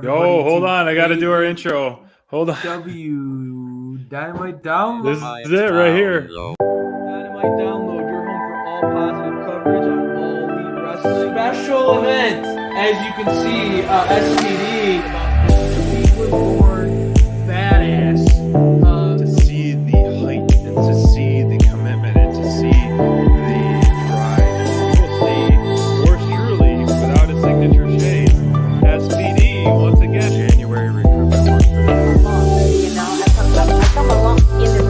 everybody. Yo, hold on. I got to do our intro. Hold on. AEW Dynamite Download. This is it right here. Dynamite Download, your home for all positive coverage on all elite wrestling. Special event, as you can see, SPD. He was born badass. To see the height and to see the commitment and to see the pride. You will see, yours truly, without a signature shade, SPD once again. January recruitment month for this.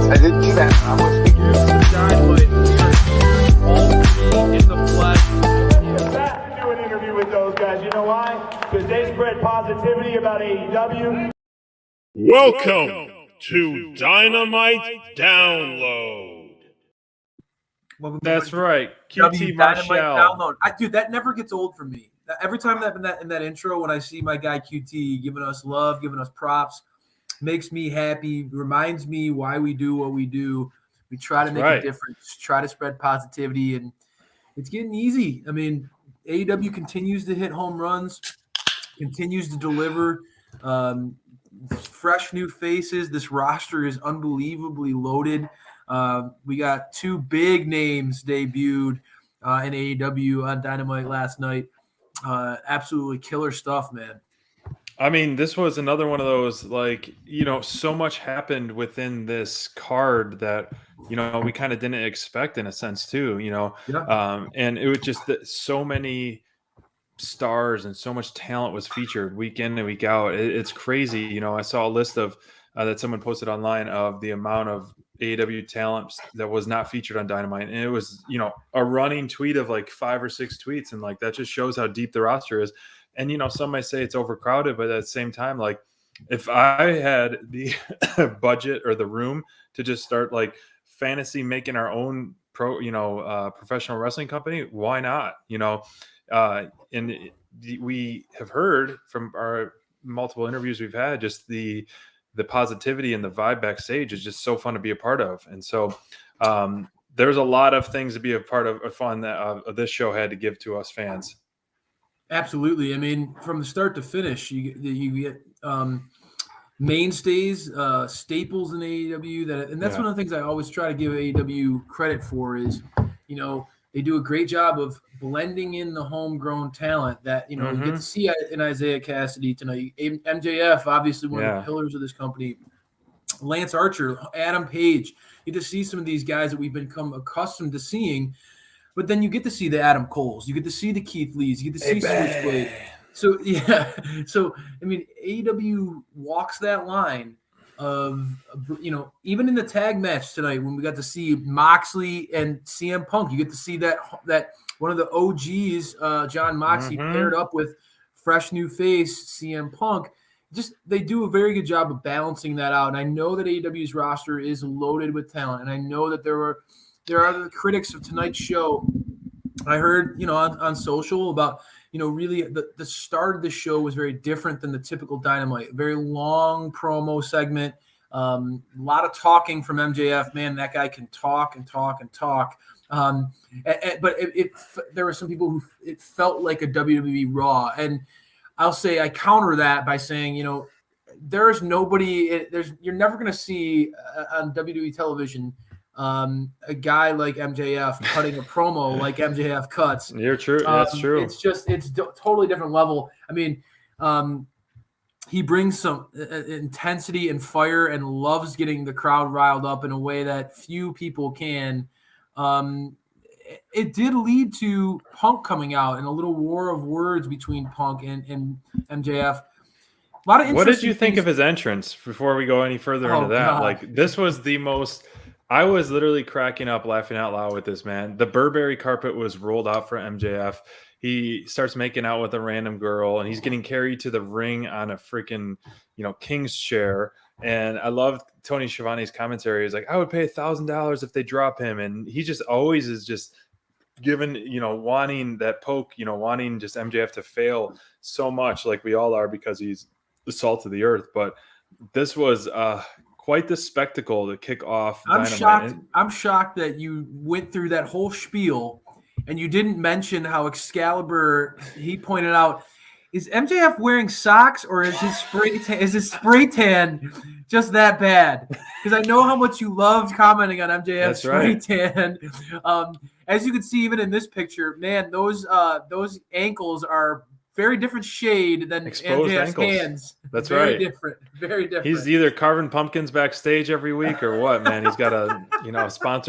I didn't do that. I was thinking All three in the flesh. To do an interview with those guys. You know why? Because they spread positivity about AEW. Welcome to Dynamite Download. Welcome to That's right. AEW QT Dynamite Marshall. Download. Dude, that never gets old for me. Every time in that intro, when I see my guy QT giving us love, giving us props, makes me happy, reminds me why we do what we do. We try to make a difference, try to spread positivity, and it's getting easy. I mean, AEW continues to hit home runs, continues to deliver fresh new faces. This roster is unbelievably loaded. We got two big names debuted in AEW on Dynamite last night. Absolutely killer stuff, man. I mean, this was another one of those, like, so much happened within this card that, we kind of didn't expect in a sense too, and it was just that so many stars and so much talent was featured week in and week out. It's crazy. I saw a list of that someone posted online of the amount of AEW talent that was not featured on Dynamite. And it was, a running tweet of like 5 or 6 tweets. And like, that just shows how deep the roster is. And, some might say it's overcrowded, but at the same time, like if I had the budget or the room to just start like fantasy making our own professional wrestling company, why not? And we have heard from our multiple interviews we've had, just the positivity and the vibe backstage is just so fun to be a part of. And so there's a lot of things to be a part of fun that this show had to give to us fans. Absolutely. I mean, from the start to finish, you get mainstays, staples in AEW. And that's one of the things I always try to give AEW credit for is, they do a great job of blending in the homegrown talent that, you get to see in Isaiah Cassidy tonight. MJF, obviously one of the pillars of this company. Lance Archer, Adam Page. You get to see some of these guys that we've become accustomed to seeing. But then you get to see the Adam Coles. You get to see the Keith Lees. You get to see Switchblade. So, yeah. So, I mean, AEW walks that line of, even in the tag match tonight when we got to see Moxley and CM Punk, you get to see that one of the OGs, John Moxley, paired up with fresh new face CM Punk. Just they do a very good job of balancing that out. And I know that AEW's roster is loaded with talent. And I know that there are the critics of tonight's show. I heard, on social about, really the start of the show was very different than the typical Dynamite. Very long promo segment, a lot of talking from MJF. Man, that guy can talk and talk and talk. But there were some people who it felt like a WWE Raw, and I'll say I counter that by saying, there's nobody. You're never going to see on WWE television a guy like MJF cutting a promo like MJF cuts. You're true. That's true. It's totally different level. I mean, he brings some intensity and fire and loves getting the crowd riled up in a way that few people can. It did lead to Punk coming out and a little war of words between Punk and MJF. A lot of what did you think of his entrance before we go any further into that? God. Like, this was the most. I was literally cracking up, laughing out loud with this, man. The Burberry carpet was rolled out for MJF. He starts making out with a random girl, and he's getting carried to the ring on a freaking, king's chair. And I love Tony Schiavone's commentary. He's like, I would pay $1,000 if they drop him. And he just always is just given, wanting that poke, wanting just MJF to fail so much, like we all are, because he's the salt of the earth. But this was quite the spectacle to kick off Dynamite. I'm shocked that you went through that whole spiel and you didn't mention how Excalibur, he pointed out, is MJF wearing socks or is his spray tan just that bad? Because I know how much you loved commenting on MJF's spray tan. As you can see, even in this picture, man, those ankles are very different shade than exposed MJF's ankles. hands. That's very right. Different. Very different. He's either carving pumpkins backstage every week or what, man. He's got a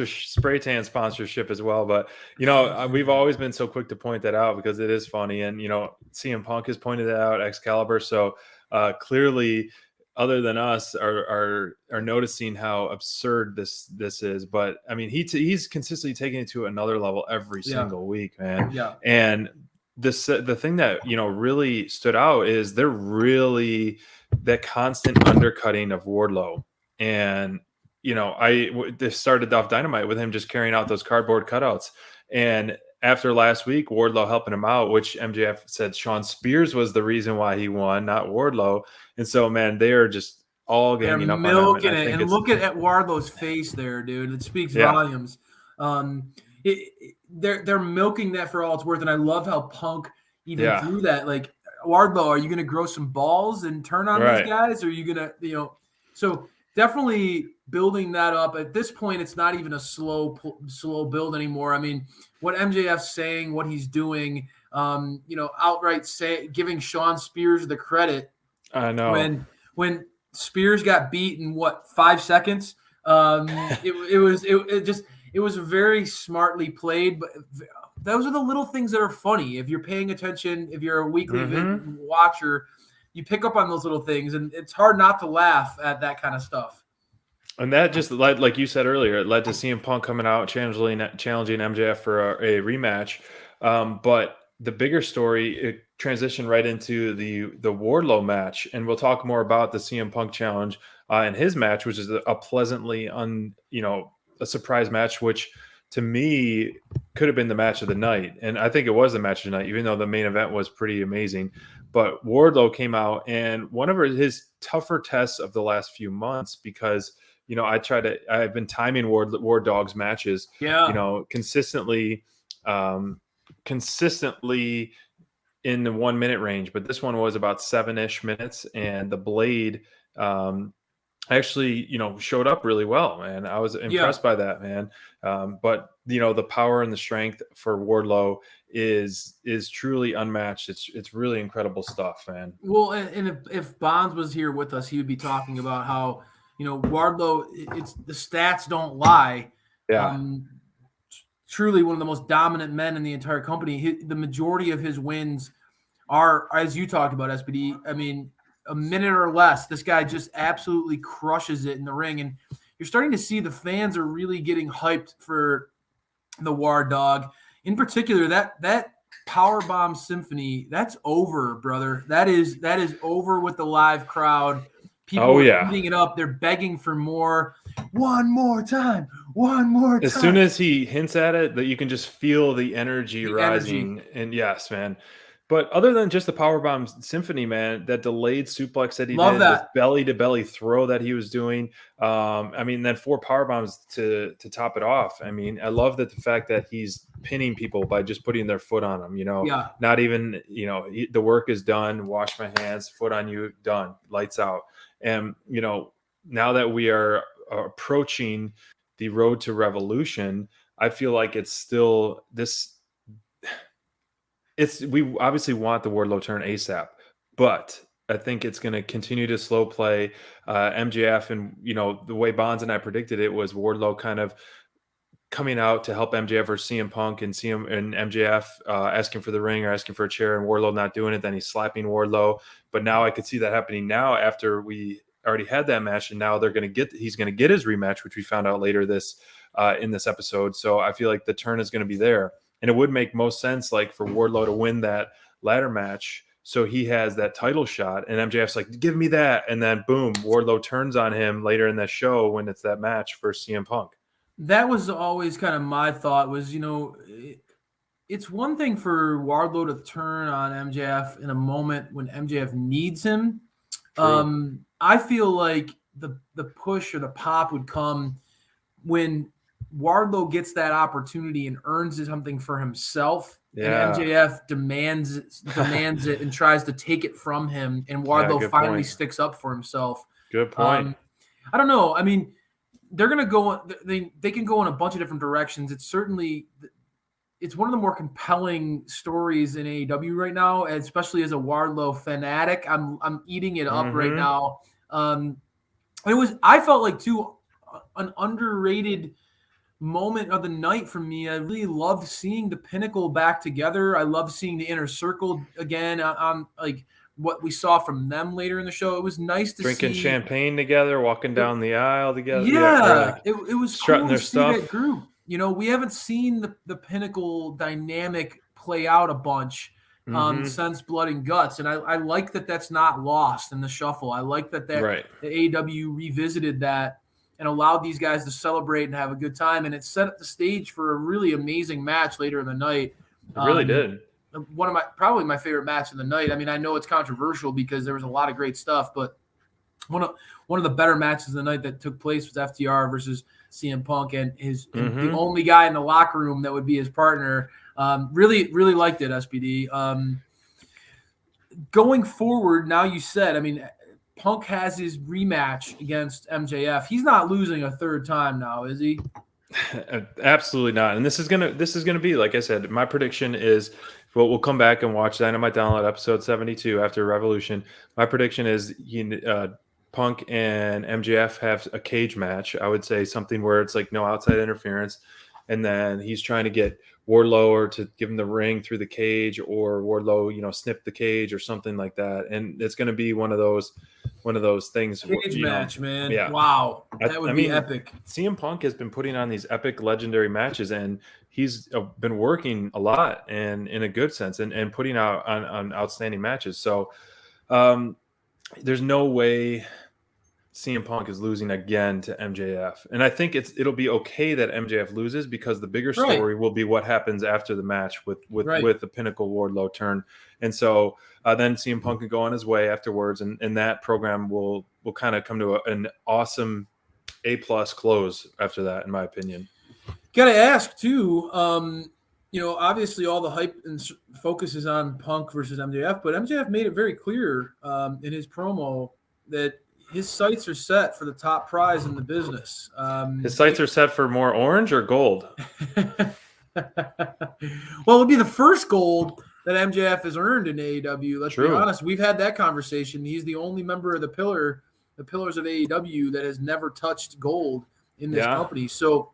spray tan sponsorship as well. But we've always been so quick to point that out because it is funny, and CM Punk has pointed it out, Excalibur. So clearly, other than us, are noticing how absurd this is. But I mean, he's consistently taking it to another level every single week, man. Yeah. And the thing that really stood out is they're really that constant undercutting of Wardlow. And this started off Dynamite with him just carrying out those cardboard cutouts, and after last week Wardlow helping him out, which MJF said Sean Spears was the reason why he won, not Wardlow. And so, man, they are just all ganging up on him. And look at Wardlow's face there, dude. It speaks volumes. They're milking that for all it's worth, and I love how Punk even threw that. Like, Wardlow, are you going to grow some balls and turn on these guys? Or are you going to, so definitely building that up. At this point, it's not even a slow build anymore. I mean, what MJF's saying, what he's doing, outright giving Sean Spears the credit. I know. When Spears got beat in 5 seconds, it was very smartly played, but those are the little things that are funny. If you're paying attention, if you're a weekly watcher, you pick up on those little things, and it's hard not to laugh at that kind of stuff. And that just led, like you said earlier, it led to CM Punk coming out challenging MJF for a rematch. But the bigger story, it transitioned right into the Wardlow match, and we'll talk more about the CM Punk challenge and his match, which is a pleasantly a surprise match, which to me could have been the match of the night. And I think it was the match of the night, even though the main event was pretty amazing. But Wardlow came out, and one of his tougher tests of the last few months, because I've been timing War Dog's matches, consistently in the 1 minute range, but this one was about 7-ish minutes, and the Blade actually showed up really well, man. I was impressed by that, man. But the power and the strength for Wardlow is truly unmatched. It's really incredible stuff, man. Well, and if Bonds was here with us, he would be talking about how Wardlow, it's the stats don't lie. Truly one of the most dominant men in the entire company. The majority of his wins are, as you talked about, SPD. I mean, a minute or less, this guy just absolutely crushes it in the ring. And you're starting to see the fans are really getting hyped for the War Dog. In particular, that Powerbomb Symphony, that's over, brother. That is over with the live crowd. People are eating it up. They're begging for more. One more time. As soon as he hints at it, that you can just feel the energy rising. And yes, man. But other than just the Powerbomb Symphony, man, that delayed suplex that he did, this belly-to-belly throw that he was doing, then 4 Powerbombs to top it off. I mean, I love the fact that he's pinning people by just putting their foot on them, not even, the work is done, wash my hands, foot on you, done, lights out. And, now that we are approaching the road to Revolution, I feel like it's still this. We obviously want the Wardlow turn ASAP, but I think it's going to continue to slow play. MJF, and the way Bonds and I predicted it was Wardlow kind of coming out to help MJF or CM Punk, and MJF asking for the ring or asking for a chair, and Wardlow not doing it. Then he's slapping Wardlow. But now I could see that happening now after we already had that match, and now he's going to get his rematch, which we found out later in this episode. So I feel like the turn is going to be there. And it would make most sense, like, for Wardlow to win that ladder match, so he has that title shot. And MJF's like, "Give me that," and then boom, Wardlow turns on him later in that show when it's that match for CM Punk. That was always kind of my thought. Was it's one thing for Wardlow to turn on MJF in a moment when MJF needs him. I feel like the push or the pop would come when Wardlow gets that opportunity and earns something for himself, Yeah. and MJF demands it and tries to take it from him, and Wardlow finally sticks up for himself. Good point. I don't know. I mean, they're going to go – they can go in a bunch of different directions. It's one of the more compelling stories in AEW right now, especially as a Wardlow fanatic. I'm eating it up right now. I felt like, too, an underrated moment of the night for me. I really loved seeing the Pinnacle back together. I love seeing the Inner Circle again on like what we saw from them later in the show. It was nice to drinking see champagne together, walking down the aisle together. Yeah, it was strutting cool their to see stuff. that group. You know, we haven't seen the Pinnacle dynamic play out a bunch since Blood and Guts, and I like that that's not lost in the shuffle. I like that the AEW revisited that and allowed these guys to celebrate and have a good time, and it set the stage for a really amazing match later in the night. It really did. One of probably my favorite match of the night. I mean, I know it's controversial because there was a lot of great stuff, but one of the better matches of the night that took place was FTR versus CM Punk, and and the only guy in the locker room that would be his partner. Really liked it, SPD. Going forward, now you said, I mean, Punk has his rematch against MJF. He's not losing a third time now, is he? Absolutely not. And this is gonna be, like I said, my prediction is, well, we'll come back and watch Dynamite Download episode 72 after Revolution. My prediction is Punk and MJF have a cage match. I would say something where it's like no outside interference, and then he's trying to get Wardlow or to give him the ring through the cage, or Wardlow, snip the cage or something like that. And it's going to be one of those things. Cage match, man. Yeah. Wow. That would be epic. CM Punk has been putting on these epic legendary matches, and he's been working a lot and in a good sense and putting out on outstanding matches. So there's no way CM Punk is losing again to MJF. And I think it'll be okay that MJF loses, because the bigger story will be what happens after the match with the Pinnacle Wardlow turn. And so then CM Punk can go on his way afterwards, and that program will kind of come to an awesome A+ close after that, in my opinion. Got to ask too, obviously all the hype and focus is on Punk versus MJF, but MJF made it very clear in his promo that his sights are set for the top prize in the business. His sights are set for more orange or gold? Well, it'll be the first gold that MJF has earned in AEW. Let's be honest. We've had that conversation. He's the only member of the pillars of AEW that has never touched gold in this company. So,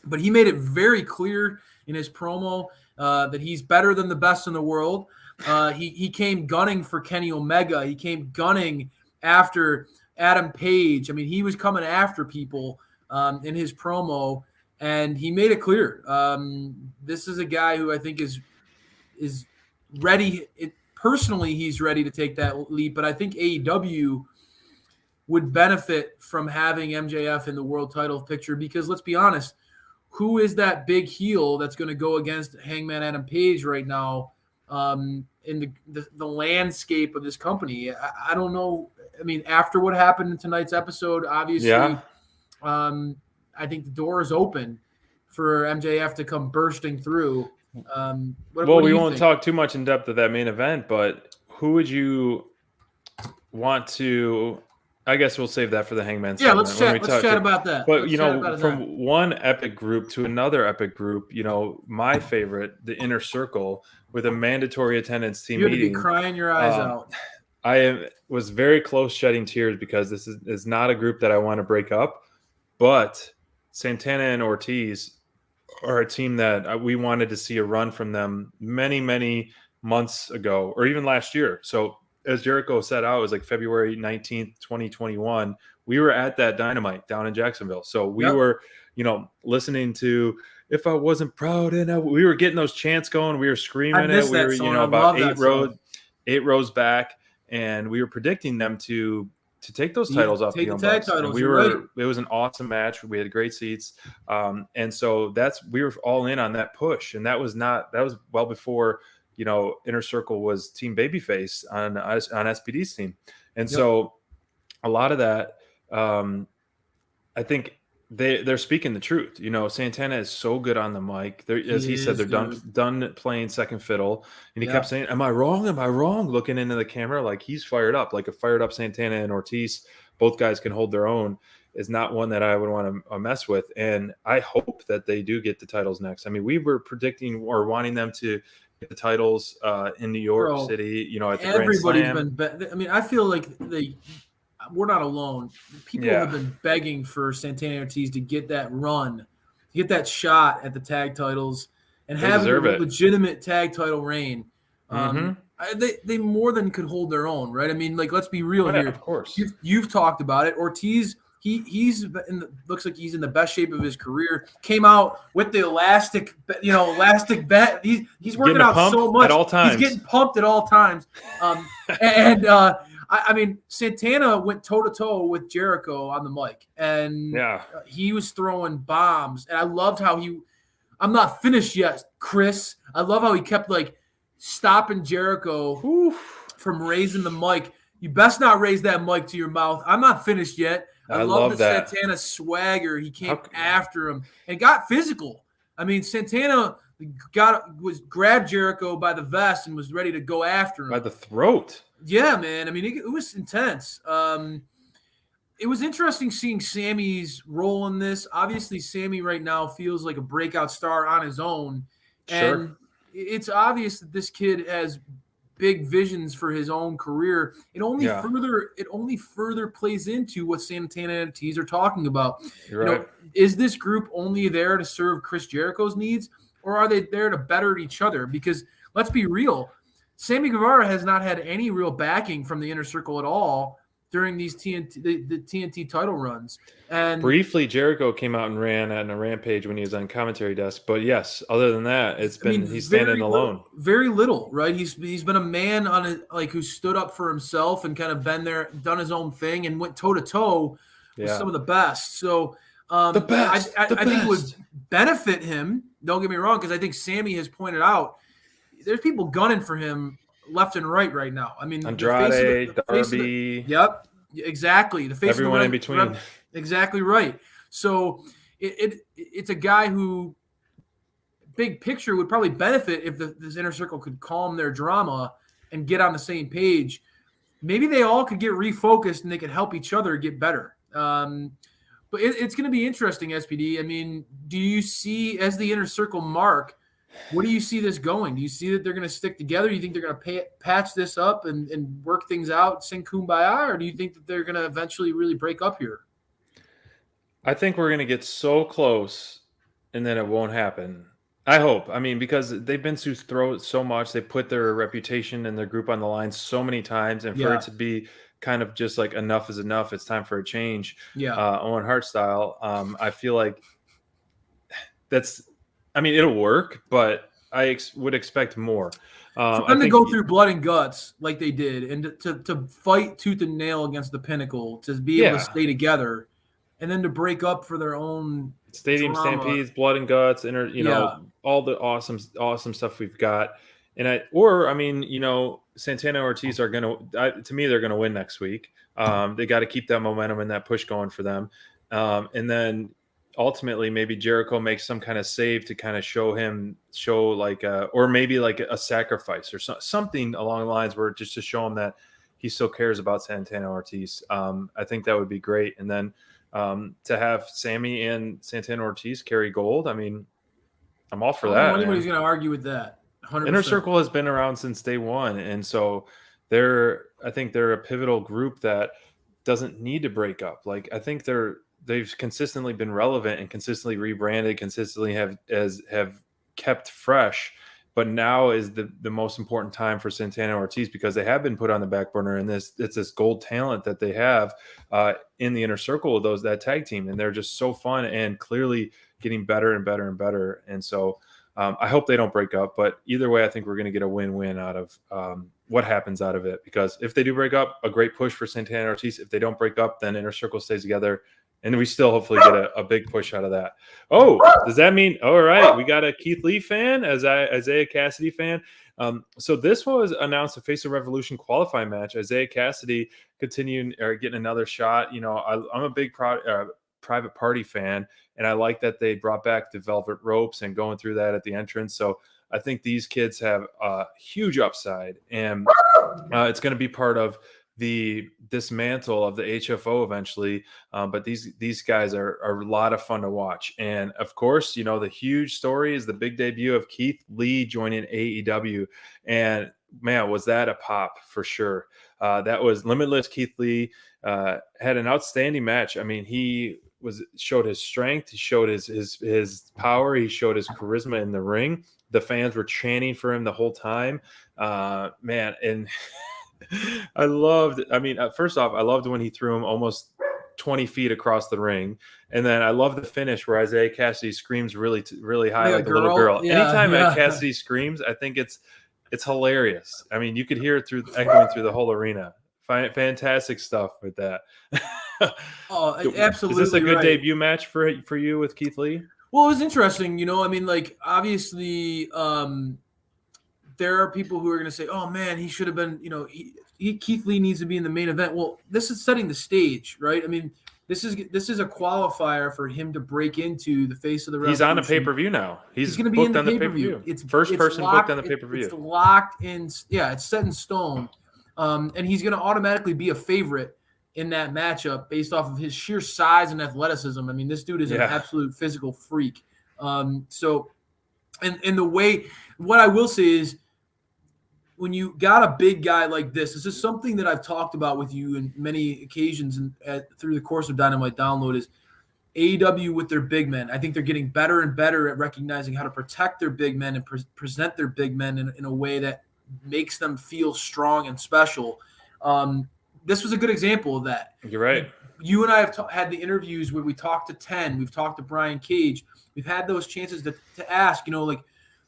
but he made it very clear in his promo that he's better than the best in the world. He came gunning for Kenny Omega. He came gunning after Adam Page. I mean, he was coming after people in his promo, and he made it clear. This is a guy who I think is ready. Personally, he's ready to take that leap, but I think AEW would benefit from having MJF in the world title picture, because let's be honest, who is that big heel that's going to go against Hangman Adam Page right now in the landscape of this company? I don't know. I mean, after what happened in tonight's episode, obviously, I think the door is open for MJF to come bursting through. We won't talk too much in depth of that main event, but who would you want to? I guess we'll save that for the Hangman segment. Let's chat about that. But from one epic group to another epic group, my favorite, the Inner Circle, with a mandatory attendance team meeting. You'd be crying your eyes out. I was very close shedding tears, because this is not a group that I want to break up, but Santana and Ortiz are a team that we wanted to see a run from them many, many months ago, or even last year. So as Jericho said, it was like February 19th, 2021. We were at that Dynamite down in Jacksonville. So we were, listening to If I Wasn't Proud Enough. We were getting those chants going. We were screaming it. We were, about 8 rows back. And we were predicting them to take those titles off the tag titles. It was an awesome match. We had great seats. And so we were all in on that push. And that was well before, Inner Circle was Team Babyface on SPD's team. And so a lot of that, I think they're speaking the truth. Santana is so good on the mic. As he said, they're done playing second fiddle, and he kept saying, "Am I wrong? Am I wrong?" Looking into the camera like he's fired up, like a fired up Santana and Ortiz. Both guys can hold their own. Is not one that I would want to mess with, and I hope that they do get the titles next. I mean, we were predicting or wanting them to get the titles in New York City. At the Grand Slam. I mean, I feel like we're not alone. People have been begging for Santana and Ortiz to get that run, get that shot at the tag titles, and have a legitimate tag title reign. They more than could hold their own, right? I mean, let's be real here. Of course, you've talked about it. Ortiz, looks like he's in the best shape of his career. Came out with the elastic bet. He's working out so much at all times. He's getting pumped at all times. I mean, Santana went toe-to-toe with Jericho on the mic, and he was throwing bombs. And I loved how I'm not finished yet, Chris. I love how he kept, stopping Jericho from raising the mic. You best not raise that mic to your mouth. I'm not finished yet. I love the Santana swagger. He came after him and got physical. I mean, Santana grabbed Jericho by the vest and was ready to go after him. By the throat. Yeah, man. I mean, it was intense. It was interesting seeing Sammy's role in this. Obviously, Sammy right now feels like a breakout star on his own. Sure. And it's obvious that this kid has big visions for his own career. It only further plays into what Santana and Ortiz are talking about. You're right. Is this group only there to serve Chris Jericho's needs, or are they there to better each other? Because let's be real, Sammy Guevara has not had any real backing from the Inner Circle at all during these the TNT title runs. And briefly, Jericho came out and ran at a Rampage when he was on commentary desk. But yes, other than that, he's standing alone. Very little, right? He's been a man who stood up for himself and kind of been there, done his own thing, and went toe to toe with some of the best. So I think it would benefit him. Don't get me wrong, because I think Sammy has pointed out there's people gunning for him left and right now. I mean, Andrade, Darby. Yep, exactly. The face everyone of in between. Exactly right. So it's a guy who, big picture, would probably benefit if this Inner Circle could calm their drama and get on the same page. Maybe they all could get refocused and they could help each other get better. But it's going to be interesting, SPD. I mean, do you see, as the Inner Circle mark, what do you see this going? Do you see that they're going to stick together? Do you think they're going to patch this up and work things out, sing kumbaya, or do you think that they're going to eventually really break up here? I think we're going to get so close and then it won't happen. I hope. I mean, because they've been through so much. They put their reputation and their group on the line so many times. And for it to be kind of just like enough is enough, it's time for a change. Owen Hart style. I feel like it'll work, but I would expect more. For them to go through blood and guts like they did, and to fight tooth and nail against the Pinnacle, to be able to stay together, and then to break up for their own stadium drama. stampedes, blood and guts, all the awesome stuff we've got. And Santana and Ortiz are to me, they're gonna win next week. They got to keep that momentum and that push going for them, and then ultimately maybe Jericho makes some kind of save to kind of show or maybe like a sacrifice or something along the lines where just to show him that he still cares about Santana Ortiz. I think that would be great. And then to have Sammy and Santana Ortiz carry gold, I mean, I'm all for that. I don't know anybody's going to argue with that. 100%. Inner Circle has been around since day one, and so I think they're a pivotal group that doesn't need to break up. Like, I think they've consistently been relevant and consistently rebranded, consistently have kept fresh. But now is the most important time for Santana Ortiz, because they have been put on the back burner, and it's this gold talent that they have in the Inner Circle of that tag team, and they're just so fun and clearly getting better and better and better. And so I hope they don't break up, but either way, I think we're going to get a win-win out of what happens out of it, because if they do break up, a great push for Santana Ortiz. If they don't break up, then Inner Circle stays together. And we still hopefully get a big push out of that. Oh, does that mean, all right, we got a Keith Lee fan, Isaiah Cassidy fan. So this was announced a Face of Revolution qualifying match. Isaiah Cassidy getting another shot. I'm a big Private Party fan, and I like that they brought back the velvet ropes and going through that at the entrance. So I think these kids have a huge upside, and it's going to be part of the dismantle of the HFO eventually. But these guys are a lot of fun to watch. And of course, the huge story is the big debut of Keith Lee joining AEW. And man, was that a pop for sure. That was Limitless Keith Lee. Had an outstanding match. I mean, he showed his strength, he showed his power, he showed his charisma in the ring. The fans were chanting for him the whole time. Man, and first off, I loved when he threw him almost 20 feet across the ring. And then I love the finish where Isaiah Cassidy screams really, really high, like a little girl. Yeah, anytime Cassidy screams, I think it's hilarious. I mean, you could hear it echoing through the whole arena. Fantastic stuff with that. Absolutely. Is this a good debut match for you with Keith Lee? Well, it was interesting. I mean, like, obviously, there are people who are going to say, "Oh man, he should have been." Keith Lee needs to be in the main event. Well, this is setting the stage, right? I mean, this is a qualifier for him to break into the face of the Revolution. He's on a pay-per-view now. He's going to be in the pay-per-view. It's first person booked on the pay-per-view. It's locked in. Yeah, it's set in stone. And he's going to automatically be a favorite in that matchup based off of his sheer size and athleticism. I mean, this dude is an absolute physical freak. So, and the way, what I will say is, when you got a big guy like this is something that I've talked about with you in many occasions through the course of Dynamite Download, is AEW with their big men. I think they're getting better and better at recognizing how to protect their big men and present their big men in a way that makes them feel strong and special. This was a good example of that. You're right. You and I have had the interviews where we talked to 10, we've talked to Brian Cage. We've had those chances to ask,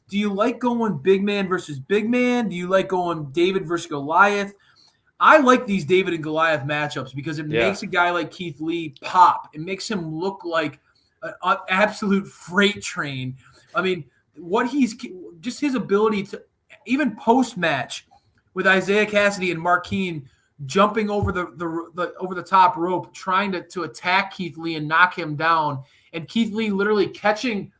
do you like going big man versus big man? Do you like going David versus Goliath? I like these David and Goliath matchups because it makes a guy like Keith Lee pop. It makes him look like an absolute freight train. I mean, just his ability to, even post-match with Isaiah Cassidy and Marquine jumping over the top rope, trying to attack Keith Lee and knock him down, and Keith Lee literally catching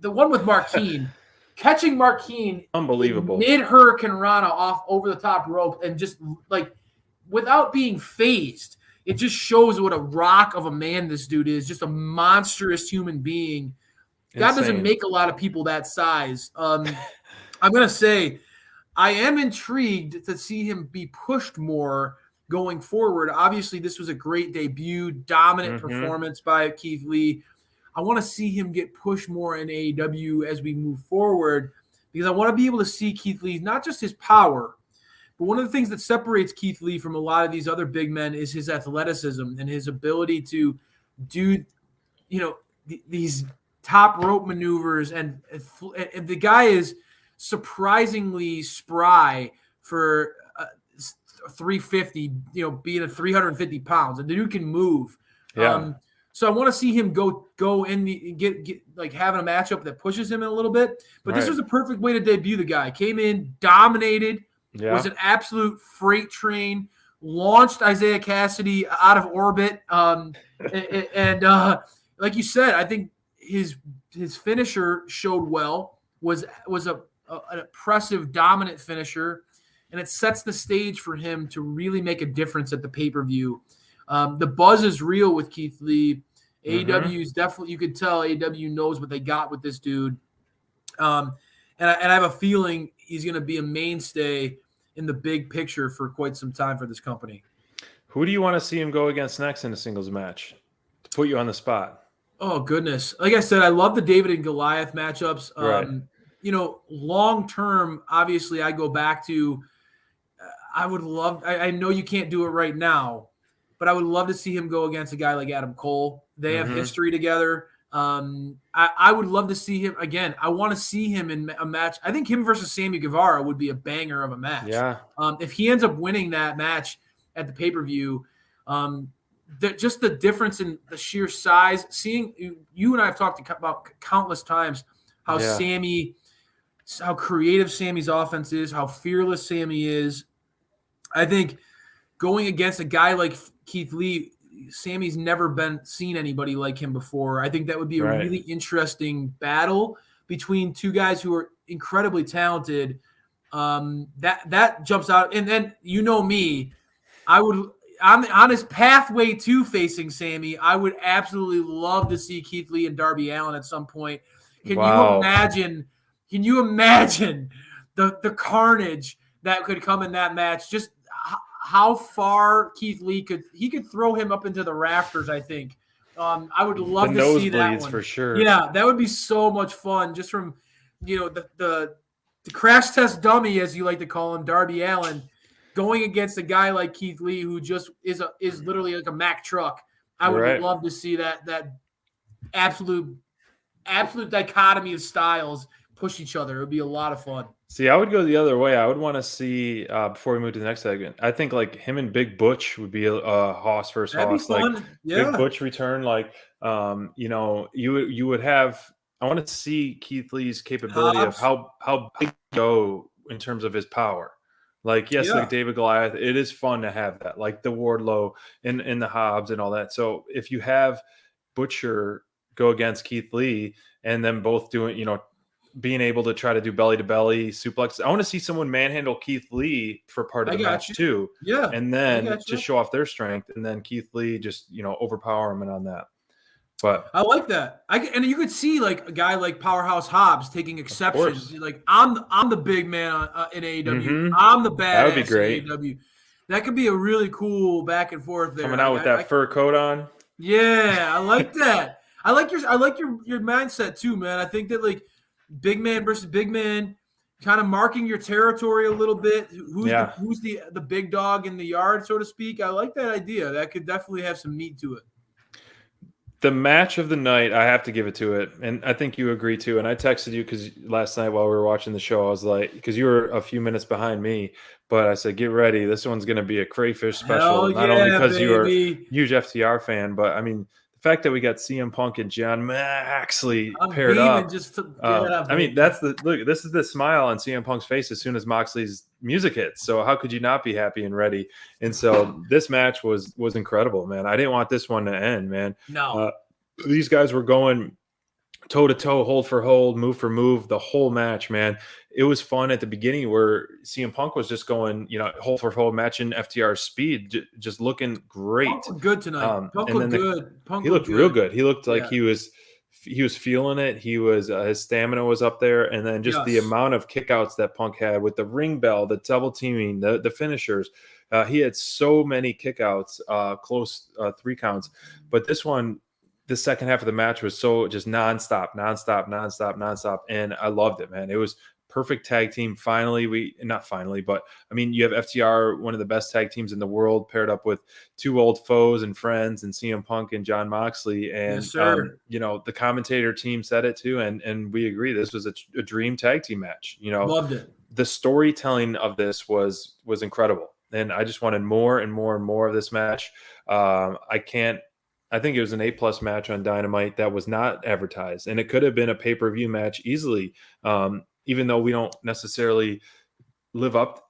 the one with Marquine. Catching Marquine, unbelievable, mid Hurricane Rana off over the top rope, and just like without being phased, it just shows what a rock of a man this dude is. Just a monstrous human being. God doesn't make a lot of people that size. I'm gonna say, I am intrigued to see him be pushed more going forward. Obviously, this was a great debut, dominant performance by Keith Lee. I want to see him get pushed more in AEW as we move forward, because I want to be able to see Keith Lee, not just his power, but one of the things that separates Keith Lee from a lot of these other big men is his athleticism and his ability to do, these top rope maneuvers. And the guy is surprisingly spry for 350, being at 350 pounds. And the dude can move. Yeah. So I want to see him go in get like having a matchup that pushes him in a little bit. But this was a perfect way to debut the guy. Came in, dominated, was an absolute freight train, launched Isaiah Cassidy out of orbit. And like you said, I think his finisher showed well, was an impressive, dominant finisher, and it sets the stage for him to really make a difference at the pay-per-view. The buzz is real with Keith Lee. AEW is definitely, you could tell AEW knows what they got with this dude. And I have a feeling he's going to be a mainstay in the big picture for quite some time for this company. Who do you want to see him go against next in a singles match to put you on the spot? Oh, goodness. Like I said, I love the David and Goliath matchups. Long term, obviously, I go back to I know you can't do it right now, but I would love to see him go against a guy like Adam Cole. They have history together. I would love to see him again. I want to see him in a match. I think him versus Sammy Guevara would be a banger of a match. Yeah. If he ends up winning that match at the pay-per-view, just the difference in the sheer size, seeing you and I have talked about countless times how how creative Sammy's offense is, how fearless Sammy is. I think going against a guy like Keith Lee, Sammy's never seen anybody like him before. I think that would be a really interesting battle between two guys who are incredibly talented. That jumps out. And then, you know me, I would on his pathway to facing Sammy, I would absolutely love to see Keith Lee and Darby Allin at some point. Can you imagine the carnage that could come in that match? Just how far Keith Lee could throw him up into the rafters, I think. I would love to see that one. For sure. Yeah, that would be so much fun. Just from, the crash test dummy, as you like to call him, Darby Allin, going against a guy like Keith Lee, who just is literally like a Mack truck. I would love to see that absolute dichotomy of styles push each other. It would be a lot of fun. See, I would go the other way. I would want to see, before we move to the next segment, I think like him and Big Butch would be a Hoss versus Hoss. Like Big Butch return, you would have. I want to see Keith Lee's capability of how big he go in terms of his power. Like, yes, like David Goliath, it is fun to have that, like the Wardlow and the Hobbs and all that. So if you have Butcher go against Keith Lee and then both doing, being able to try to do belly to belly suplex. I want to see someone manhandle Keith Lee for part of the match too. Yeah. And then just show off their strength. And then Keith Lee just, overpower him and on that. But I like that. And you could see like a guy like Powerhouse Hobbs taking exceptions. Like I'm the big man in AEW. Mm-hmm. I'm the badass. That would be great. In AEW. That could be a really cool back and forth there. Coming out with that fur coat on. Yeah, I like that. I like your mindset too, man. I think that like big man versus big man, kind of marking your territory a little bit. Who's the big dog in the yard, so to speak. I like that idea. That could definitely have some meat to it. The match of the night, I have to give it to it, and I think you agree too. And I texted you because last night while we were watching the show, I was like, because you were a few minutes behind me, but I said, get ready. This one's going to be a crayfish special. Not only because you are a huge FTR fan, but I mean, the fact that we got CM Punk and Jon Moxley paired up. This is the smile on CM Punk's face as soon as Moxley's music hits. So how could you not be happy and ready? And so this match was incredible, man. I didn't want this one to end, man. No. These guys were going toe to toe, hold for hold, move for move, the whole match, man. It was fun at the beginning where CM Punk was just going, hold for hold, matching FTR's speed, just looking great. Punk looked good tonight. Punk looked good. He looked real good. He looked like he was feeling it. He was his stamina was up there, and then just the amount of kickouts that Punk had with the ring bell, the double teaming, the finishers. He had so many kickouts, close 3 counts. But this one, the second half of the match was so just nonstop, and I loved it, man. It was perfect tag team. Not finally, but I mean, you have FTR, one of the best tag teams in the world, paired up with 2 old foes and friends, and CM Punk and Jon Moxley. And the commentator team said it too, and we agree. This was a dream tag team match. Loved it. The storytelling of this was incredible, and I just wanted more and more and more of this match. I think it was an A+ match on Dynamite that was not advertised, and it could have been a pay-per-view match easily. Even though we don't necessarily live up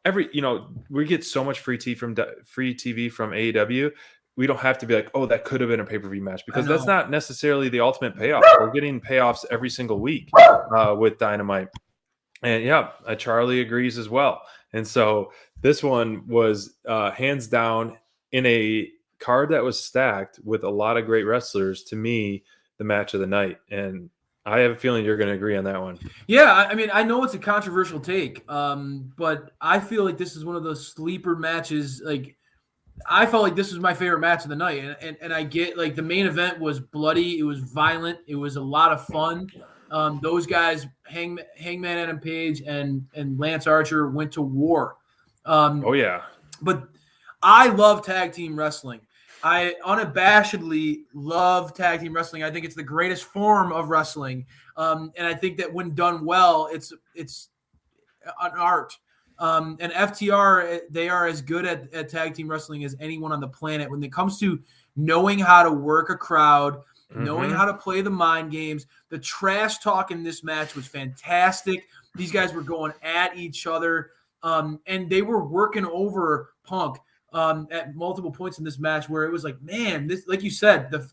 we get so much free TV from AEW. We don't have to be like, oh, that could have been a pay-per-view match, because that's not necessarily the ultimate payoff. We're getting payoffs every single week with Dynamite. And Charlie agrees as well. And so this one was hands down in a card that was stacked with a lot of great wrestlers, to me, the match of the night. And I have a feeling you're going to agree on that one. Yeah, I mean, I know it's a controversial take, but I feel like this is one of those sleeper matches. Like, I felt like this was my favorite match of the night, and I get like the main event was bloody, it was violent, it was a lot of fun. Those guys, Hangman Adam Page and Lance Archer, went to war. But I love tag team wrestling. I unabashedly love tag team wrestling. I think it's the greatest form of wrestling. And I think that when done well, it's an art. And FTR, they are as good at tag team wrestling as anyone on the planet when it comes to knowing how to work a crowd, knowing how to play the mind games. The trash talk in this match was fantastic. These guys were going at each other, and they were working over Punk. at multiple points in this match where it was like, man, this, like you said, the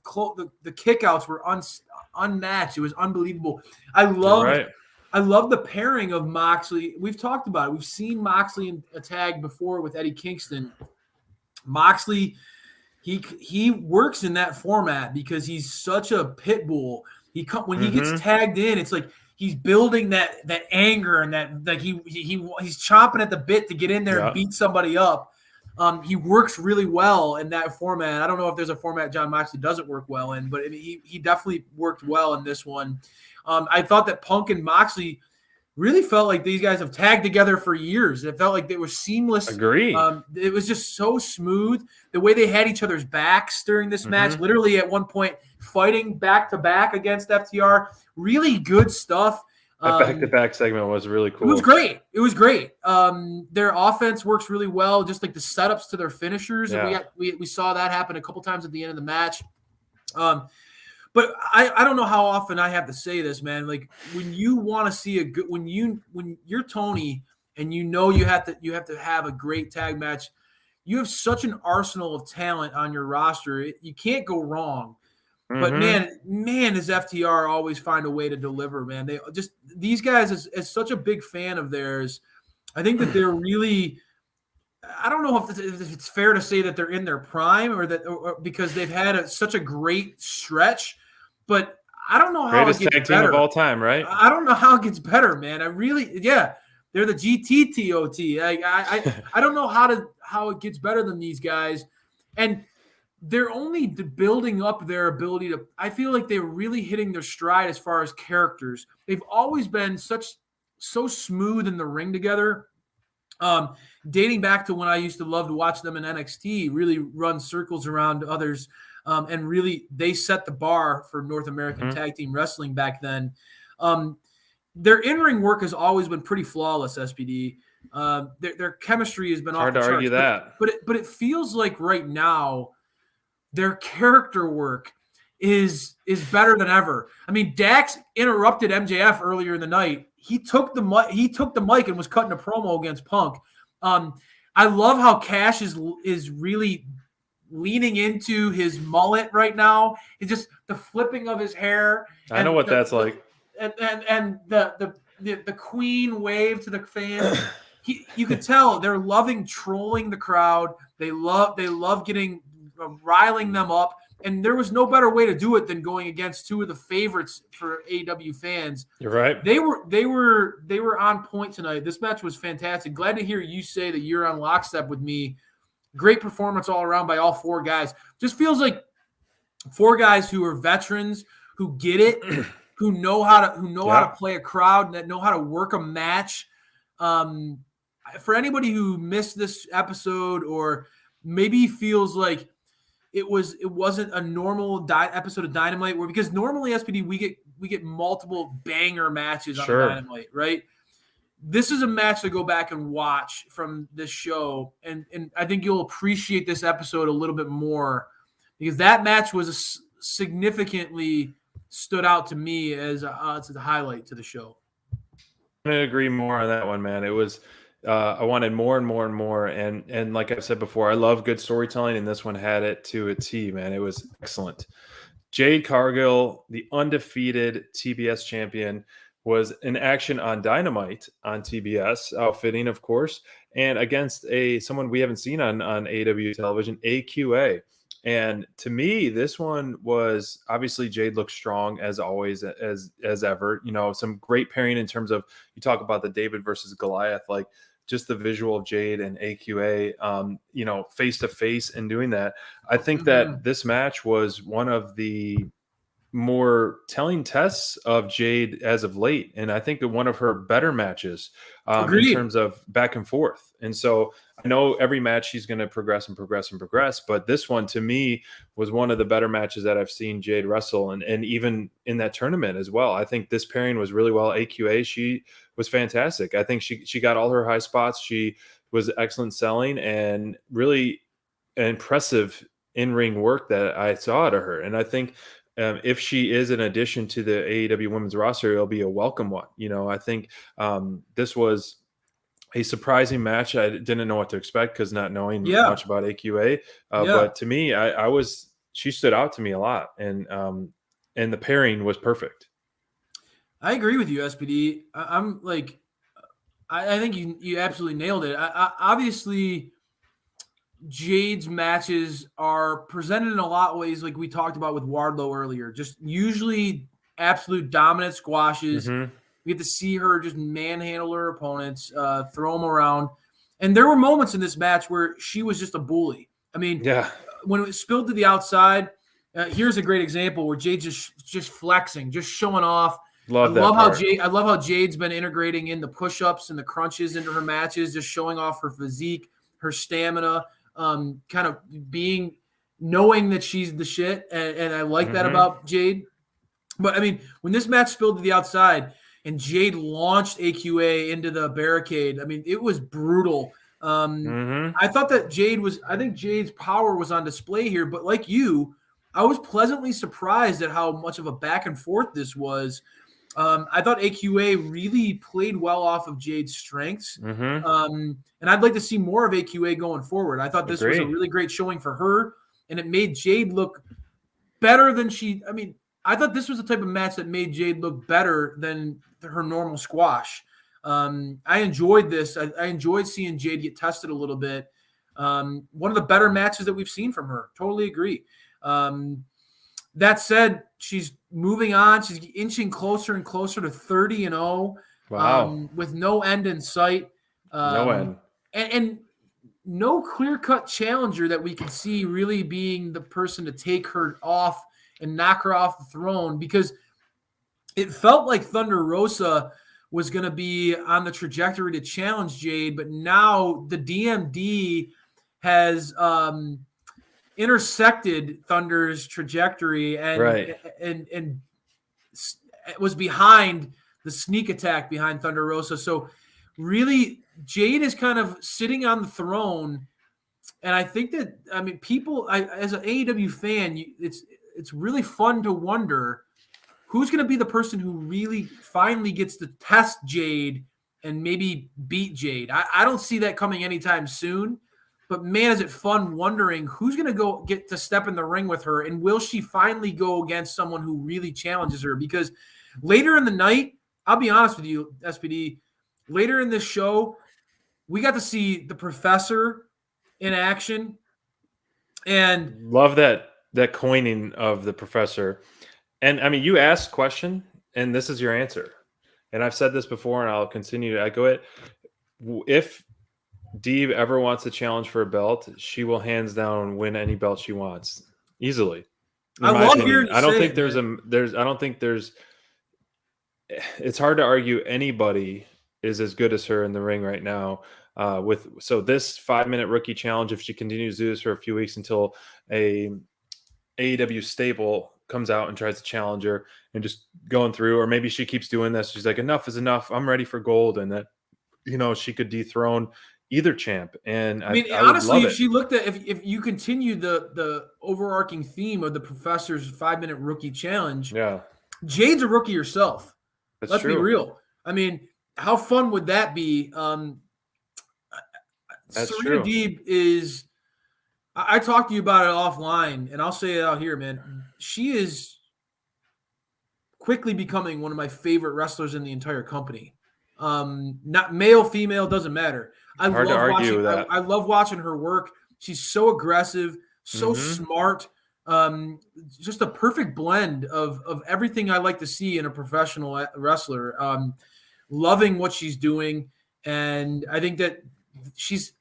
kickouts were unmatched. It was unbelievable. I love the pairing of Moxley. We've talked about it. We've seen Moxley in a tag before with Eddie Kingston. Moxley, he works in that format because he's such a pit bull. When he gets tagged in, it's like he's building that anger and that like he's chomping at the bit to get in there and beat somebody up. He works really well in that format. I don't know if there's a format John Moxley doesn't work well in, but he definitely worked well in this one. I thought that Punk and Moxley really felt like these guys have tagged together for years. It felt like they were seamless. Agree. It was just so smooth. The way they had each other's backs during this match, literally at one point fighting back to back against FTR. Really good stuff. That back-to-back segment was really cool. It was great. Their offense works really well, just like the setups to their finishers. Yeah. And we saw that happen a couple times at the end of the match. But I don't know how often I have to say this, man. Like when you want to see when you're Tony and you have to have a great tag match, you have such an arsenal of talent on your roster. You can't go wrong. But man, does FTR always find a way to deliver, man. These guys, as such a big fan of theirs, I think that they're really, I don't know if it's fair to say that they're in their prime or because they've had such a great stretch, but I don't know how greatest it gets tag better. Team of all time, right? I don't know how it gets better, man. They're the GTTOT. I don't know how it gets better than these guys, and they're only building up their ability to. I feel like they're really hitting their stride as far as characters. They've always been so smooth in the ring together. Dating back to when I used to love to watch them in NXT, really run circles around others, and really they set the bar for North American tag team wrestling back then. Their in-ring work has always been pretty flawless, SPD. Their chemistry has been hard to argue that. But it feels like right now their character work is better than ever. I mean, Dax interrupted MJF earlier in the night. He took the mic and was cutting a promo against Punk. I love how Cash is really leaning into his mullet right now. It's just the flipping of his hair. I know what that's like. And the Queen wave to the fans. You could tell they're loving trolling the crowd. They love getting riling them up. And there was no better way to do it than going against two of the favorites for AEW fans. You're right. They were on point tonight. This match was fantastic. Glad to hear you say that you're on lockstep with me. Great performance all around by all four guys. Just feels like four guys who are veterans, who get it, who know how to play a crowd, that know how to work a match. For anybody who missed this episode or maybe feels like it wasn't a normal episode of Dynamite, because normally SPD we get multiple banger matches on Dynamite, right? This is a match to go back and watch from this show, and I think you'll appreciate this episode a little bit more because that match was significantly stood out to me as a highlight to the show. I'm gonna agree more on that one, man. It was. I wanted more and more and more, and like I've said before, I love good storytelling, and this one had it to a T, man. It was excellent. Jade Cargill, the undefeated TBS champion, was in action on Dynamite on TBS, outfitting, of course, and against someone we haven't seen on AEW television, AQA. And to me, this one was obviously Jade looked strong as always, as ever. You know, some great pairing in terms of you talk about the David versus Goliath, like just the visual of Jade and AQA, face to face and doing that. I think that this match was one of the more telling tests of Jade as of late. And I think one of her better matches in terms of back and forth. And so I know every match she's going to progress and progress and progress, but this one to me was one of the better matches that I've seen Jade wrestle. And even in that tournament as well, I think this pairing was really well. AQA, she was fantastic. I think she got all her high spots. She was excellent selling and really impressive in-ring work that I saw out of her. And I think if she is an addition to the AEW women's roster, it'll be a welcome one. You know, I think this was a surprising match. I didn't know what to expect because not knowing much about AQA. But to me, she stood out to me a lot, and the pairing was perfect. I agree with you, SPD. I'm like, I think you absolutely nailed it. Obviously, Jade's matches are presented in a lot of ways, like we talked about with Wardlow earlier. Just usually absolute dominant squashes. Mm-hmm. We get to see her just manhandle her opponents, throw them around. And there were moments in this match where she was just a bully. I mean, when it spilled to the outside, here's a great example where Jade just flexing, just showing off. I love how Jade's been integrating in the push-ups and the crunches into her matches, just showing off her physique, her stamina, kind of knowing that she's the shit. And I like that about Jade. But I mean, when this match spilled to the outside and Jade launched AQA into the barricade, I mean, it was brutal. I thought that Jade's power was on display here, but like you, I was pleasantly surprised at how much of a back and forth this was. I thought AQA really played well off of Jade's strengths. And I'd like to see more of AQA going forward. I thought this was a really great showing for her, and it made Jade look better than I thought this was the type of match that made Jade look better than her normal squash. I enjoyed this. I enjoyed seeing Jade get tested a little bit. One of the better matches that we've seen from her. Totally agree. That said, she's moving on. She's inching closer and closer to 30-0. Wow. With no end in sight. No end. And no clear-cut challenger that we can see really being the person to take her off and knock her off the throne, because it felt like Thunder Rosa was going to be on the trajectory to challenge Jade, but now the DMD has intersected Thunder's trajectory and was behind the sneak attack behind Thunder Rosa. So really, Jade is kind of sitting on the throne, and I think that people, as an AEW fan, it's really fun to wonder who's going to be the person who really finally gets to test Jade and maybe beat Jade. I don't see that coming anytime soon, but man, is it fun wondering who's going to get to step in the ring with her, and will she finally go against someone who really challenges her? Because later in the night, I'll be honest with you, SPD, later in this show, we got to see the Professor in action. And love that coining of the Professor. And I mean, you asked question, and this is your answer. And I've said this before, and I'll continue to echo it. If Deeb ever wants to challenge for a belt, she will hands down win any belt she wants easily. I don't think there's. It's hard to argue anybody is as good as her in the ring right now. So this 5-minute rookie challenge, if she continues to do this for a few weeks until a AEW stable comes out and tries to challenge her and just going through, or maybe she keeps doing this. She's like, enough is enough. I'm ready for gold. And that, she could dethrone either champ. And I mean, honestly, if she looked at, if you continue the overarching theme of the Professor's 5-minute rookie challenge, Jade's a rookie herself. Let's be real. I mean, how fun would that be? Serena Deeb is, I talked to you about it offline, and I'll say it out here, man. She is quickly becoming one of my favorite wrestlers in the entire company. Not male, female, doesn't matter. I love watching her work. She's so aggressive, so smart. Just a perfect blend of everything I like to see in a professional wrestler. Loving what she's doing, and I think that she's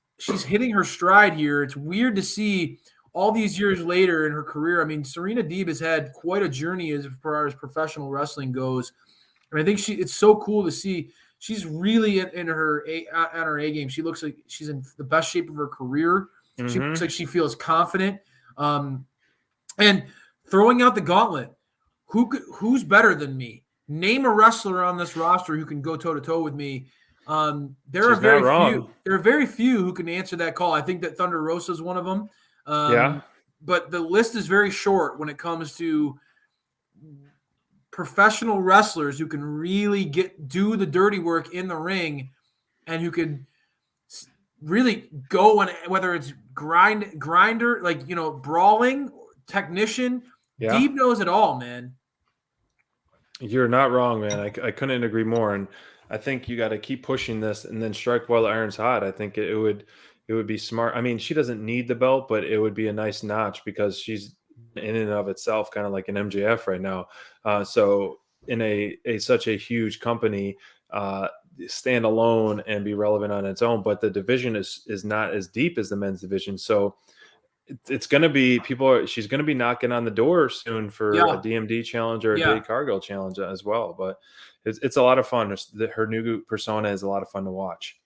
hitting her stride here. It's weird to see all these years later in her career. I mean, Serena Deeb has had quite a journey as far as professional wrestling goes, and I think it's so cool to see. She's really on her A game. She looks like she's in the best shape of her career. She looks like she feels confident. And throwing out the gauntlet, who's better than me? Name a wrestler on this roster who can go toe-to-toe with me. There are very few who can answer that call. I think that Thunder Rosa is one of them. But the list is very short when it comes to professional wrestlers who can really do the dirty work in the ring and who could really go and whether it's grinder, like, brawling, technician, Yeah. Deeb knows it all, man. You're not wrong, man. I couldn't agree more. And I think you got to keep pushing this and then strike while the iron's hot. I think it would be smart. I mean, she doesn't need the belt, but it would be a nice notch because she's in and of itself kind of like an MJF right now. So in a such a huge company, stand alone and be relevant on its own. But the division is not as deep as the men's division. So it's going to be she's going to be knocking on the door soon for a DMD challenge or a Jade Cargill challenge as well. But it's a lot of fun. Her new persona is a lot of fun to watch.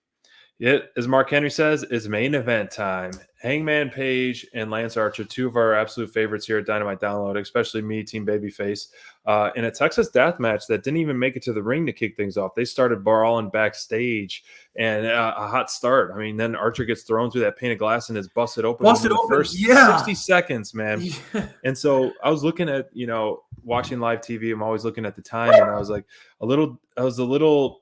It, as Mark Henry says, is main event time. Hangman Page and Lance Archer, two of our absolute favorites here at Dynamite Download, especially me, Team Babyface, in a Texas death match that didn't even make it to the ring to kick things off. They started brawling backstage and a hot start. I mean, then Archer gets thrown through that pane of glass and is busted open in the first 60 seconds, man. Yeah. And so I was looking at, watching live TV. I'm always looking at the time, and I was like a little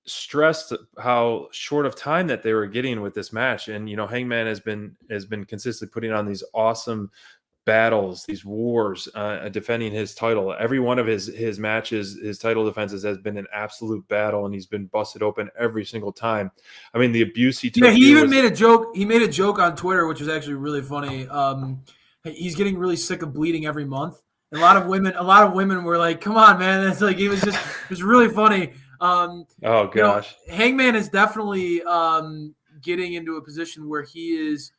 stressed how short of time that they were getting with this match. And Hangman has been consistently putting on these awesome battles, these wars, defending his title. Every one of his matches, his title defenses has been an absolute battle, and he's been busted open every single time. I mean, the abuse he took. Yeah, he even made a joke. He made a joke on Twitter, which was actually really funny. He's getting really sick of bleeding every month. A lot of women were like, "Come on, man!" It's like it was really funny. Oh gosh, Hangman is definitely getting into a position where he is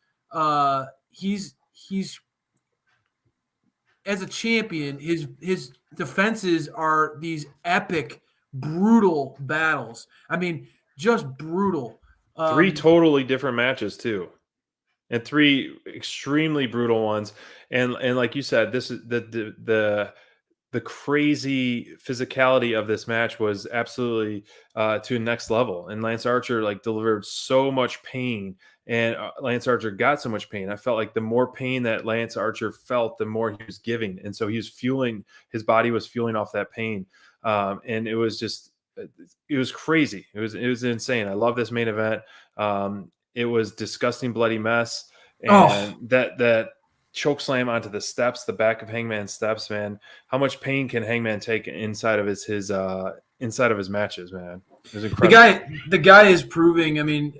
he's as a champion, his defenses are these epic, brutal battles. I mean, just brutal. 3 totally different matches too, and 3 extremely brutal ones. And like you said, this is the crazy physicality of this match was absolutely to a next level. And Lance Archer delivered so much pain, and Lance Archer got so much pain. I felt like the more pain that Lance Archer felt, the more he was giving. And so his body was fueling off that pain. And it was crazy. It was insane. I love this main event. It was disgusting, bloody mess. And that choke slam onto the steps, the back of Hangman's steps, man. How much pain can Hangman take inside of his matches, man? It was incredible. The guy is proving. I mean,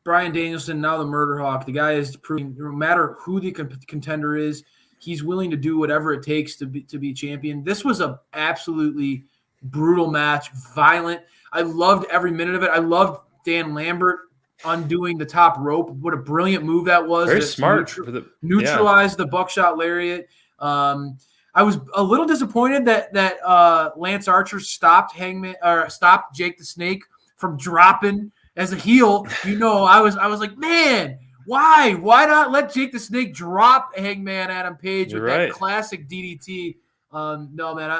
Bryan Danielson, now the Murder Hawk. The guy is proving no matter who the contender is, he's willing to do whatever it takes to be champion. This was a absolutely brutal match, violent. I loved every minute of it. I loved Dan Lambert undoing the top rope. What a brilliant move that was. Very smart. Neutralize the buckshot lariat. I was a little disappointed that Lance Archer stopped Jake the Snake from dropping as a heel. I was like, man, why not let Jake the Snake drop Hangman Adam Page with that classic DDT? No, man,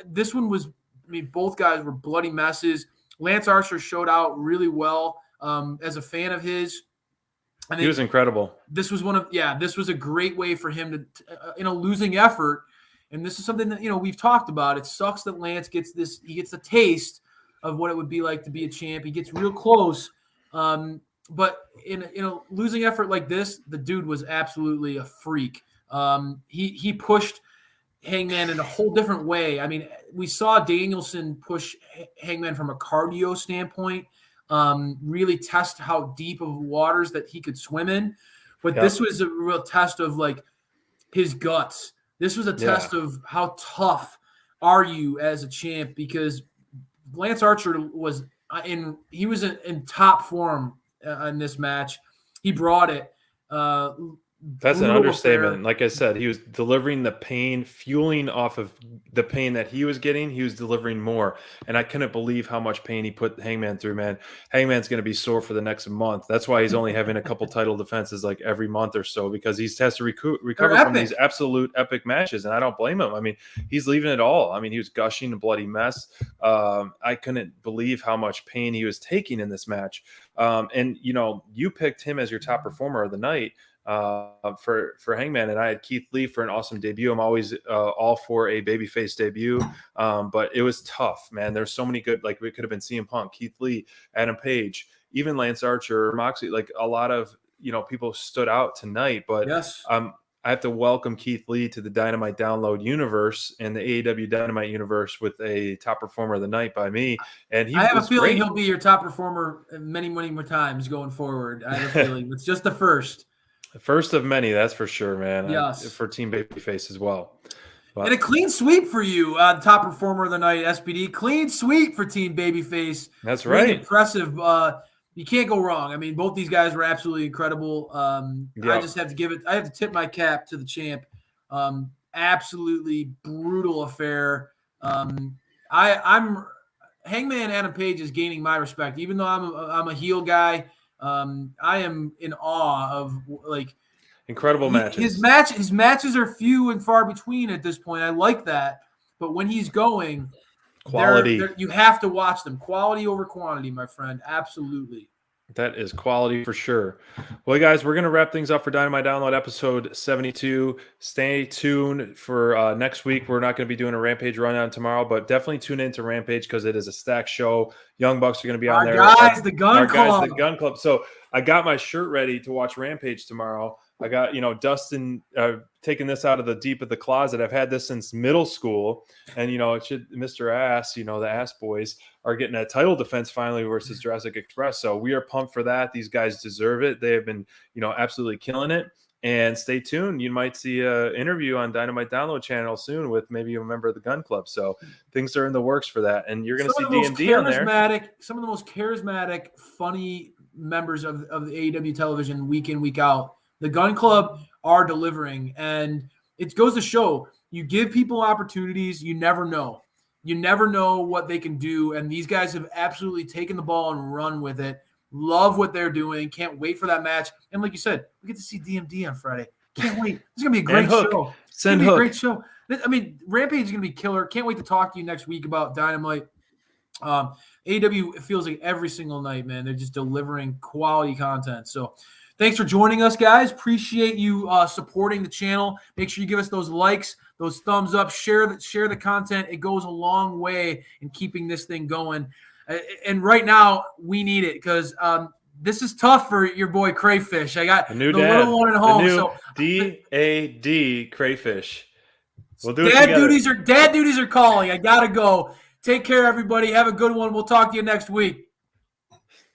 this one was. I mean, both guys were bloody messes. Lance Archer showed out really well. As a fan of his, I think he was incredible. This was this was a great way for him to, in a losing effort. And this is something that, we've talked about. It sucks that Lance gets he gets a taste of what it would be like to be a champ. He gets real close. But in a losing effort like this, the dude was absolutely a freak. He pushed Hangman in a whole different way. I mean, we saw Danielson push Hangman from a cardio standpoint. Really test how deep of waters that he could swim in. But this was a real test of his guts. This was a test of how tough are you as a champ, because Lance Archer was in top form in this match. He brought it. That's an understatement. Like I said, he was delivering the pain, fueling off of the pain that he was getting. He was delivering more. And I couldn't believe how much pain he put Hangman through, man. Hangman's going to be sore for the next month. That's why he's only having a couple title defenses every month or so, because he has to recover from these absolute epic matches. And I don't blame him. I mean, he's leaving it all. I mean, he was gushing a bloody mess. I couldn't believe how much pain he was taking in this match. And, you picked him as your top performer of the night. for Hangman, and I had Keith Lee for an awesome debut. I'm always all for a babyface debut, but it was tough, man. There's so many good, like we could have been CM Punk, Keith Lee, Adam Page, even Lance Archer, Moxley. Like a lot of people stood out tonight, but yes. I have to welcome Keith Lee to the Dynamite Download universe and the AEW Dynamite universe with a top performer of the night by me. And I have a feeling he'll be your top performer many, many more times going forward. I have a feeling it's just the first. The first of many, that's for sure, man. Yes. For Team Babyface as well. But, and a clean sweep for you, top performer of the night, SPD. Clean sweep for Team Babyface. That's right. Really impressive. You can't go wrong. I mean, both these guys were absolutely incredible. I just have to I have to tip my cap to the champ. Absolutely brutal affair. I'm Hangman Adam Page is gaining my respect, even though I'm a heel guy. I am in awe of incredible matches. His matches are few and far between at this point. I like that, but when he's going, quality, you have to watch them. Quality over quantity, my friend. Absolutely. That is quality for sure. Well, guys, we're going to wrap things up for Dynamite Download episode 72. Stay tuned for next week. We're not going to be doing a Rampage rundown tomorrow, but definitely tune into Rampage because it is a stacked show. Young Bucks are going to be on there. Guys, the Gun Club. So I got my shirt ready to watch Rampage tomorrow. I got, Dustin taking this out of the deep of the closet. I've had this since middle school. And, it should, Mr. Ass, the Ass Boys are getting a title defense finally versus Jurassic Express. So we are pumped for that. These guys deserve it. They have been, absolutely killing it. And stay tuned. You might see an interview on Dynamite Download channel soon with maybe a member of the Gun Club. So things are in the works for that. And you're going to see DMD on there. Some of the most charismatic, funny members of the AEW television week in, week out. The Gun Club are delivering, and it goes to show you give people opportunities. You never know. You never know what they can do, and these guys have absolutely taken the ball and run with it. Love what they're doing. Can't wait for that match. And like you said, we get to see DMD on Friday. Can't wait. It's going to be a great show. It's going to be a great show. I mean, Rampage is going to be killer. Can't wait to talk to you next week about Dynamite. AEW, it feels like every single night, man, they're just delivering quality content. So thanks for joining us, guys. Appreciate you supporting the channel. Make sure you give us those likes, those thumbs up, share the content. It goes a long way in keeping this thing going. And right now, we need it because this is tough for your boy Crayfish. I got the little one at home. So DAD Crayfish. We'll do Dad duties are calling. I gotta go. Take care, everybody. Have a good one. We'll talk to you next week.